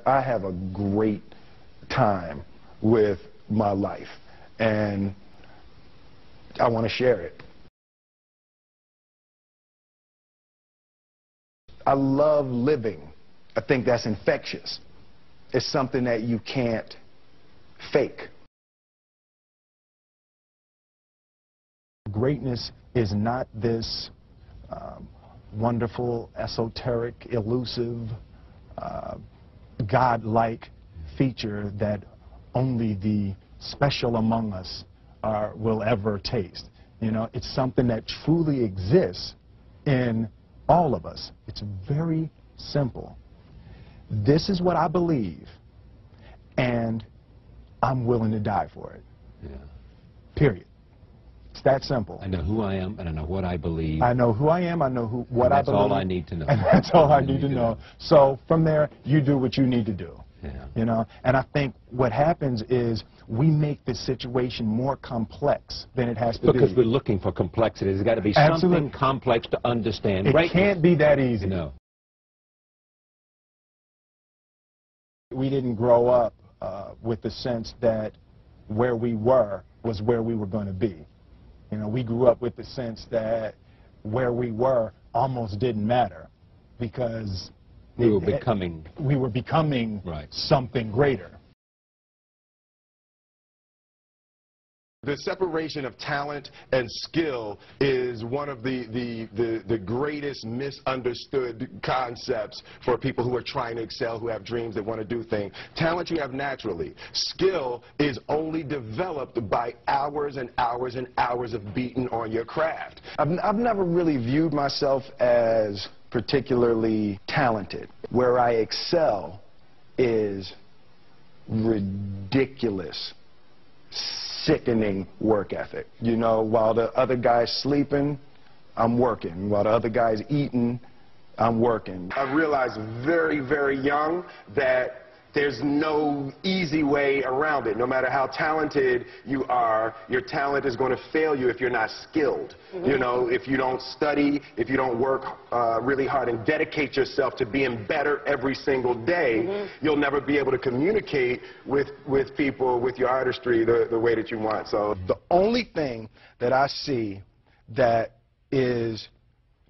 I have a great time with my life, and I want to share it. I love living. I think that's infectious. It's something that you can't fake. Greatness is not this wonderful, esoteric, elusive, God-like feature that only the special among us will ever taste. You know, it's something that truly exists in all of us. It's very simple. This is what I believe, and I'm willing to die for it. Yeah. Period. It's that simple. I know who I am, and I know what I believe. I know who I am, I know what I believe. That's all I need to know. And that's all I need to know. So from there, you do what you need to do. Yeah. You know, and I think what happens is we make the situation more complex than it has to be. Because we're looking for complexity. There's got to be something complex to understand. It can't be that easy. No. We didn't grow up with the sense that where we were was where we were going to be. You know, we grew up with the sense that where we were almost didn't matter because we were becoming right. Something greater. The separation of talent and skill is one of the greatest misunderstood concepts for people who are trying to excel, who have dreams, that want to do things. Talent you have naturally. Skill is only developed by hours and hours and hours of beating on your craft. I've never really viewed myself as particularly talented. Where I excel is ridiculous, sickening work ethic. You know, while the other guy's sleeping, I'm working. While the other guy's eating, I'm working. I realized very, very young that there's no easy way around it. No matter how talented you are, your talent is going to fail you if you're not skilled. Mm-hmm. You know, if you don't study, if you don't work really hard and dedicate yourself to being better every single day, mm-hmm. you'll never be able to communicate with people, with your artistry, the way that you want. So the only thing that I see that is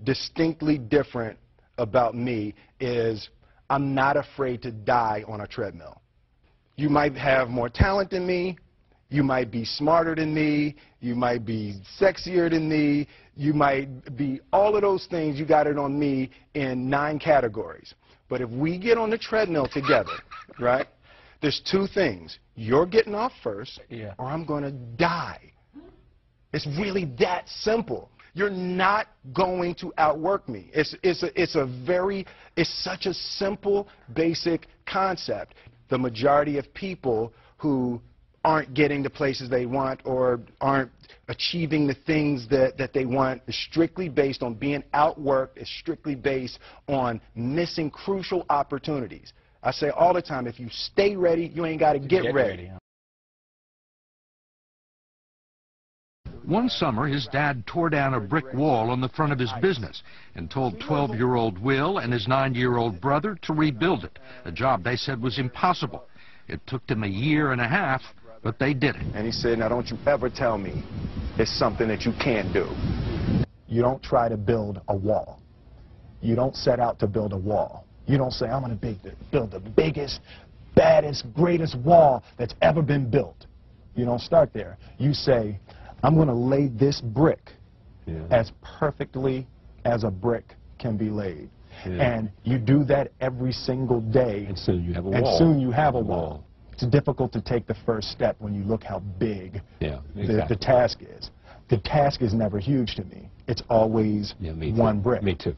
distinctly different about me is I'm not afraid to die on a treadmill. You might have more talent than me, you might be smarter than me, you might be sexier than me, you might be all of those things. You got it on me in 9 categories. But if we get on the treadmill together, right, there's 2 things. You're getting off first, or I'm going to die. It's really that simple. You're not going to outwork me. It's such a simple, basic concept. The majority of people who aren't getting the places they want or aren't achieving the things that they want is strictly based on being outworked, is strictly based on missing crucial opportunities. I say all the time, if you stay ready, you ain't got to get ready. One summer, his dad tore down a brick wall on the front of his business and told 12-year-old Will and his 9-year-old brother to rebuild it, a job they said was impossible. It took them 1.5 years, but they did it. And he said, now don't you ever tell me it's something that you can't do. You don't try to build a wall. You don't set out to build a wall. You don't say, I'm going to build the biggest, baddest, greatest wall that's ever been built. You don't start there. You say, I'm going to lay this brick as perfectly as a brick can be laid. And you do that every single day. And soon you have a wall. And soon you have a wall. It's difficult to take the first step when you look how big the task is. The task is never huge to me. It's always one brick. Me too.